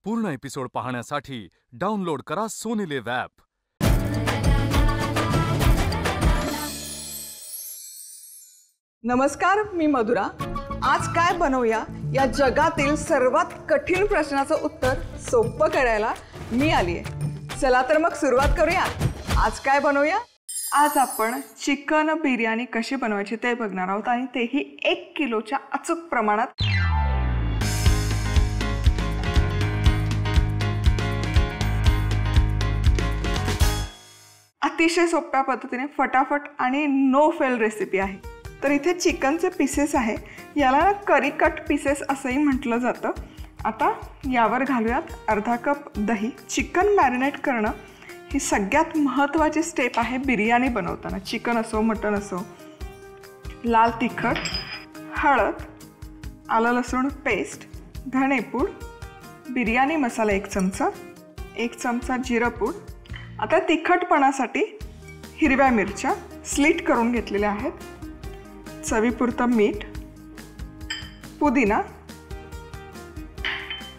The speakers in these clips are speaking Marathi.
पूर्ण एपिसोड पाहण्यासाठी डाउनलोड करा सोनी लिव्ह ॲप। नमस्कार, मी मधुरा। आज काय बनवूया या जगातील सर्वात कठीण प्रश्नाचं उत्तर सोपं करायला मी आली आहे। चला तर मग सुरुवात करूया। आज काय बनवूया? आज आपण चिकन बिर्याणी कशी बनवायची ते बघणार आहोत आणि तेही 1 किलोच्या अचूक प्रमाणात। अतिशय सोप्या पद्धतीने फटाफट आणि नो फेल रेसिपी आहे। तर इथे चिकनचे पीसेस आहे, याला करी कट पीसेस असंही म्हटलं जातं। आता यावर घालूयात अर्धा कप दही। चिकन मॅरिनेट करणं ही सगळ्यात महत्त्वाची स्टेप आहे बिर्याणी बनवताना, चिकन असो मटण असो। लाल तिखट, हळद, आलं लसूण पेस्ट, धणेपूड, बिर्याणी मसाला 1 चमचा, 1 चमचा जिरपूड। आता तिखटपणासाठी हिरव्या मिरच्या स्लिट करून घेतलेल्या आहेत, चवीपुरतं मीठ, पुदिना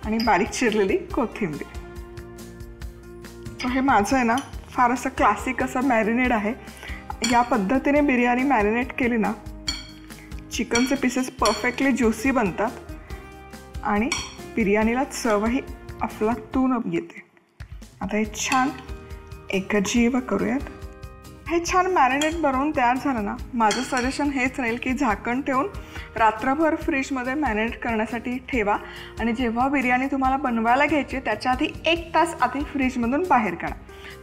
आणि बारीक चिरलेली कोथिंबीर। हे माझं आहे ना फार असं क्लासिक असं मॅरिनेट आहे। या पद्धतीने बिर्याणी मॅरिनेट केली ना, चिकनचे पीसेस परफेक्टली ज्युसी बनतात आणि बिर्याणीला चवही अफलातून येते। आता हे छान एकजीव करूयात। हे छान मॅरिनेट बनवून तयार झालं ना, माझं सजेशन हेच राहील की झाकण ठेवून रात्रभर फ्रीजमध्ये मॅरिनेट करण्यासाठी ठेवा आणि जेव्हा बिर्याणी तुम्हाला बनवायला घ्यायची त्याच्या आधी 1 तास आधी फ्रीजमधून बाहेर काढा।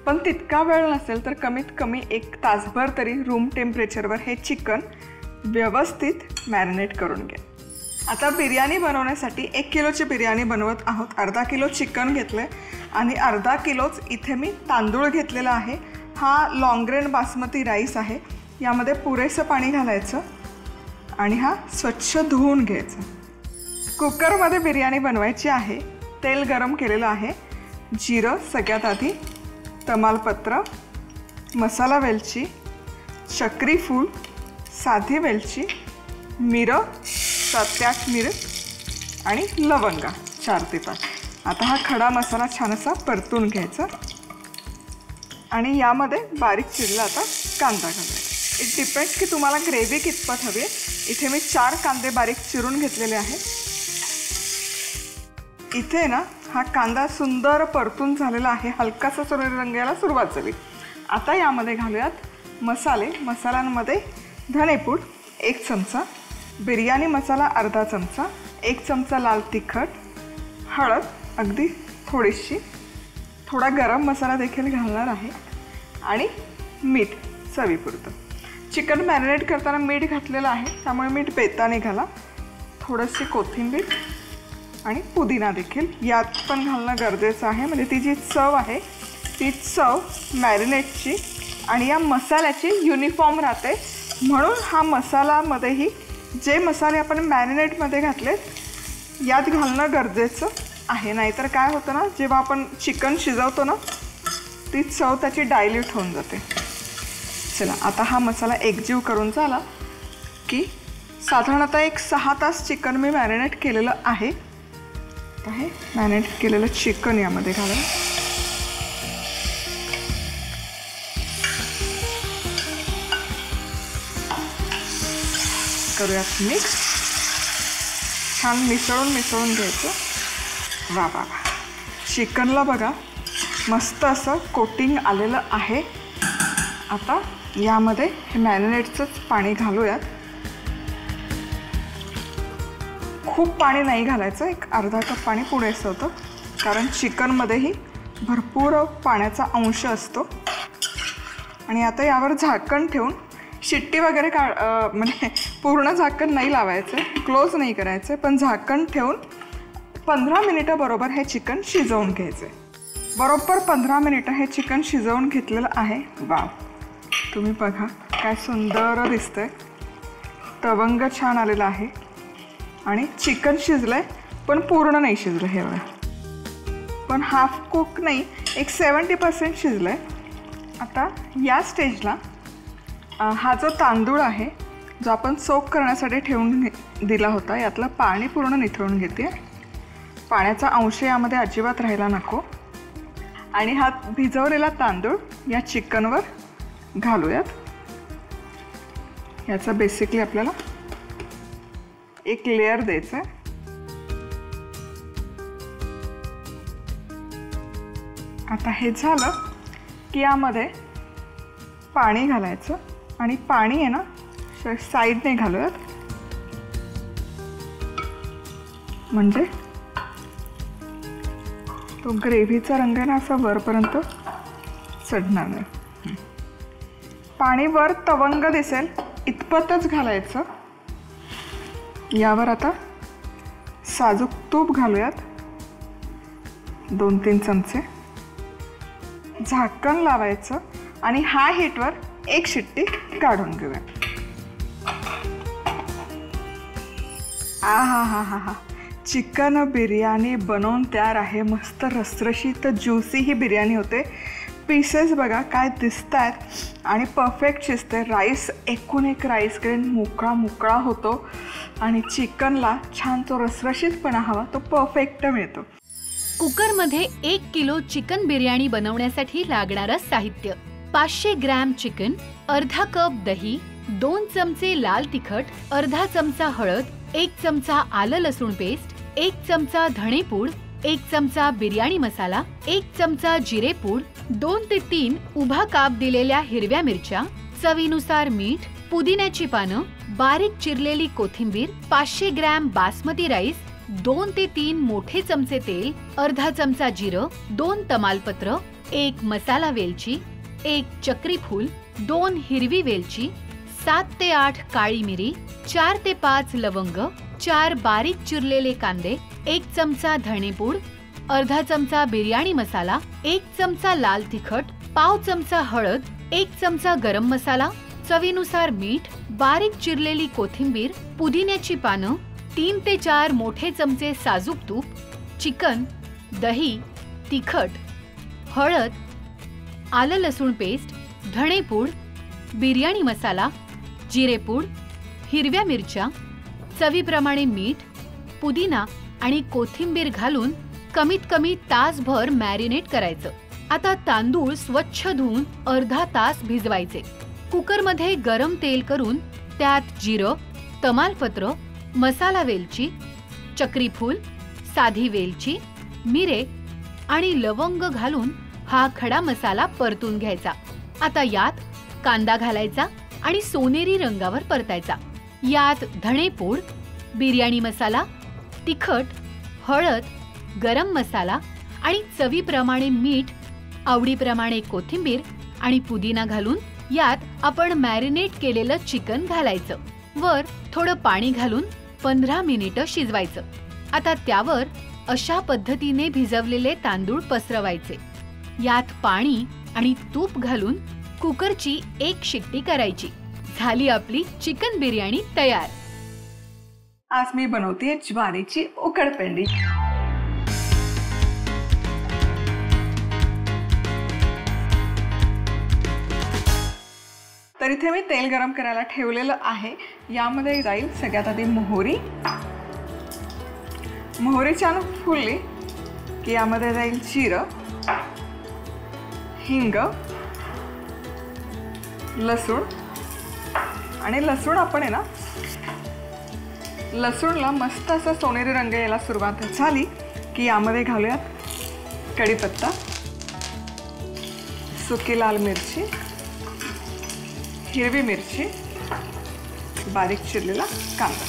पण तितका वेळ नसेल तर कमीत कमी 1 तासभर तरी रूम टेम्परेचरवर हे चिकन व्यवस्थित मॅरिनेट करून घ्या। आता बिर्याणी बनवण्यासाठी 1 किलोची बिर्याणी बनवत आहोत। अर्धा किलो चिकन घेतलं आणि अर्धा किलोच इथे मी तांदूळ घेतलेला आहे। हा लॉंग ग्रेन बासमती राईस आहे। यामध्ये पुरेसं पाणी घालायचं आणि हा स्वच्छ धुवून घ्यायचा। कुकरमध्ये बिर्याणी बनवायची आहे। तेल गरम केलेलं आहे। जिरं सगळ्यात आधी, तमालपत्र, मसाला वेलची, चक्री फूल, साधी वेलची, मिरं 7 ते 8 मिरं आणि लवंगा 4 ते 5। आता हा खडा मसाला छान असा परतून घ्यायचा आणि यामध्ये बारीक चिरलेला आता कांदा घालायचा। इट डिपेंड्स की तुम्हाला ग्रेव्ही कितपत हवी आहे। इथे मी 4 कांदे बारीक चिरून घेतलेले आहेत। इथे ना हा कांदा सुंदर परतून झालेला आहे, हलकासा सोनेरी रंग यायला सुरुवात झाली। आता यामध्ये घालूयात मसाले। मसाल्यांमध्ये धणेपूड 1 चमचा, बिर्याणी मसाला अर्धा चमचा, 1 चमचा लाल तिखट, हळद अगदी थोडीशी, थोडा गरम मसाला देखील घालणार आहे आणि मीठ चवीपुरतं। चिकन मॅरिनेट करताना मीठ घातलेलं आहे त्यामुळे मीठ बेताने घाला। थोडीशी कोथिंबीर आणि पुदिना देखील यात पण घालणं गरजेचं आहे, म्हणजे ती जी चव आहे ती चव मॅरिनेटची आणि या मसाल्याची युनिफॉर्म राहते। म्हणून हा मसाल्यामध्येही जे मसाले आपण मॅरिनेटमध्ये घातलेत यात घालणं गरजेचं आहे। नाहीतर काय होतं ना, जेव्हा आपण चिकन शिजवतो ना ती चव त्याची डायल्यूट होऊन जाते। चला आता हा मसाला एकजीव करून झाला की साधारणतः 6 तास चिकन मी मॅरिनेट केलेलं आहे। आता हे मॅरिनेट केलेलं चिकन यामध्ये घाला। करूयात मिक्स। छान मिसळून घ्यायचं। वा वा वा, चिकनला बघा मस्त असं कोटिंग आलेलं आहे। आता यामध्ये हे मॅरिनेटचंच पाणी घालूयात। खूप पाणी नाही घालायचं, 1 अर्धा कप पाणी पुरेसं होतं, कारण चिकनमध्येही भरपूर पाण्याचा अंश असतो। आणि आता यावर झाकण ठेवून शिट्टी वगैरे म्हणजे पूर्ण झाकण नाही लावायचं, क्लोज नाही करायचं, पण झाकण ठेवून 15 मिनिटं बरोबर हे चिकन शिजवून घ्यायचं। बरोबर 15 मिनिटं हे चिकन शिजवून घेतलेलं आहे। वाव, तुम्ही बघा काय सुंदर दिसतंय, तवंग छान आलेला आहे आणि चिकन शिजलंय पण पूर्ण नाही शिजलं। हे बघा, पण हाफ कुक नाही, एक 70% शिजलंय। आता या स्टेजला हा जो तांदूळ आहे जो आपण सोक करण्यासाठी ठेवून दिला होता यातलं पाणी पूर्ण निथळून घेते। पाण्याचा अंश यामध्ये अजिबात राहायला नको. आणि हा भिजवलेला तांदूळ या चिकनवर घालूयात. याचा बेसिकली आपल्याला एक लेयर द्यायचं आहे. आता हे झालं की यामध्ये पाणी घालायचं आणि पाणी आहे ना साईडने घालूयात, म्हणजे तो ग्रेव्हीचा रंग ना असा वरपर्यंत चढणार नाही. पाणी वर तवंग दिसेल इतपतच घालायचं. यावर आता साजूक तूप घालूयात 2-3 चमचे. झाकण लावायचं आणि हाय हीटवर 1 शिट्टी काढून घेऊया. हा चिकन बिर्याणी बनवून तयार आहे. मस्त रसरशीत ज्युसी ही बिर्याणी होते. पीसेस बघा काय दिसत आहेत आणि परफेक्ट शिजते. राईस एकूण एक राईस ग्रेन मोकळा होतो आणि चिकनला छान तो रसरशीतपणा हवा तो परफेक्ट मिळतो. कुकरमध्ये 1 किलो चिकन बिर्याणी बनवण्यासाठी लागणारं साहित्य: 500 ग्रॅम चिकन, अर्धा कप दही, 2 चमचे लाल तिखट, अर्धा चमचा हळद, 1 चमचा आलं लसूण पेस्ट, 1 चमचा धणेपूड, 1 चमचा बिर्याणी मसाला, 1 चमचा जिरेपूड, 2 ते 3 उभा काप दिलेल्या हिरव्या मिरच्या, चवीनुसार मीठ, पुदिन्याची पानं, बारीक चिरलेली कोथिंबीर, 500 ग्रॅम बासमती राईस, 2 ते 3 मोठे चमचे तेल, अर्धा चमचा जिरं, 2 तमालपत्र, 1 मसाला वेलची, 1 चक्री फूल, 2 हिरवी वेलची, 7 ते 8 काळी मिरी, 4 ते 5 लवंग, 4 बारीक चिरलेले कांदे, 1 चमचा धणेपूड, अर्धा चमचा बिर्याणी मसाला, 1 चमचा लाल तिखट, पाव चमचा हळद, 1 चमचा गरम मसाला, चवीनुसार मीठ, बारीक चिरलेली कोथिंबीर, पुदिन्याची पानं, 3 ते 4 मोठे चमचे साजूक तूप, चिकन, दही, तिखट, हळद, आलं लसूण पेस्ट, धणेपूड, बिर्याणी मसाला, जिरेपूड, हिरव्या मिरच्या, चवीप्रमाणे मीठ, पुदिना आणि कोथिंबीर घालून कमीत कमी तासभर मॅरिनेट करायचं. आता तांदूळ स्वच्छ धुवून अर्धा तास भिजवायचे. कुकरमध्ये गरम तेल करून त्यात जिरं, तमालपत्र, मसाला वेलची, चक्री फूल, साधी वेलची, मिरे आणि लवंग घालून हा खडा मसाला परतून घ्यायचा. आता यात कांदा घालायचा आणि सोनेरी रंगावर परतायचा. यात धणेपूड, बिर्याणी मसाला, तिखट, हळद, गरम मसाला आणि चवीप्रमाणे मीठ, आवडीप्रमाणे कोथिंबीर आणि पुदिना घालून यात आपण मॅरिनेट केलेलं चिकन घालायचं. वर थोडं पाणी घालून 15 मिनिटं शिजवायचं. आता त्यावर अशा पद्धतीने भिजवलेले तांदूळ पसरवायचे. यात पाणी आणि तूप घालून कुकरची 1 शिट्टी करायची. झाली आपली चिकन बिर्याणी तयार. आज मी बनवते ज्वारीची उकडपेंडी. तर इथे मी तेल गरम करायला ठेवलेलं आहे. यामध्ये जाईल सगळ्यात आधी मोहरी. मोहरी छान फुलली की यामध्ये जाईल जिरं, हिंग, लसूण. आणि लसूण आपण आहे ना लसूणला मस्त असा सोनेरी रंग यायला सुरुवात झाली की यामध्ये घालूयात कढीपत्ता, सुकी लाल मिरची, हिरवी मिरची, बारीक चिरलेला कांदा.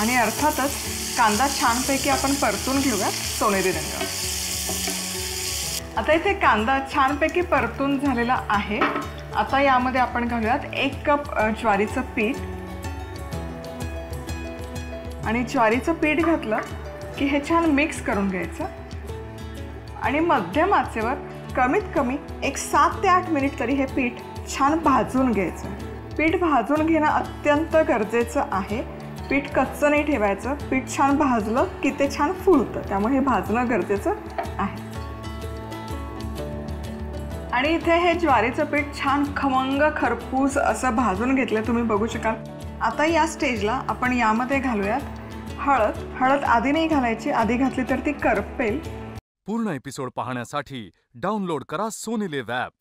आणि अर्थातच कांदा छानपैकी आपण परतून घेऊयात सोनेरी रंग. आता इथे कांदा छानपैकी परतून झालेला आहे. आता यामध्ये आपण घालूयात 1 कप ज्वारीचं पीठ. आणि ज्वारीचं पीठ घातलं की हे छान मिक्स करून घ्यायचं आणि मध्यम आचेवर कमीत कमी 7 ते 8 मिनिट तरी हे पीठ छान भाजून घ्यायचं. पीठ भाजून घेणं अत्यंत गरजेचं आहे. पीठ कच्चं नाही ठेवायचं. पीठ छान भाजलं की ते छान फुलतं, त्यामुळे हे भाजणं गरजेचं आहे. आणि इथे हे ज्वारीचं पीठ छान खमंग खरपूस असं भाजून घेतलं, तुम्ही बघू शकाल. आता या स्टेजला आपण यामध्ये घालूयात हळद आधी नाही घालायची, आधी घातली तर ती करपेल. पूर्ण एपिसोड पाहण्यासाठी डाउनलोड करा सोनी लिव्ह ॲप.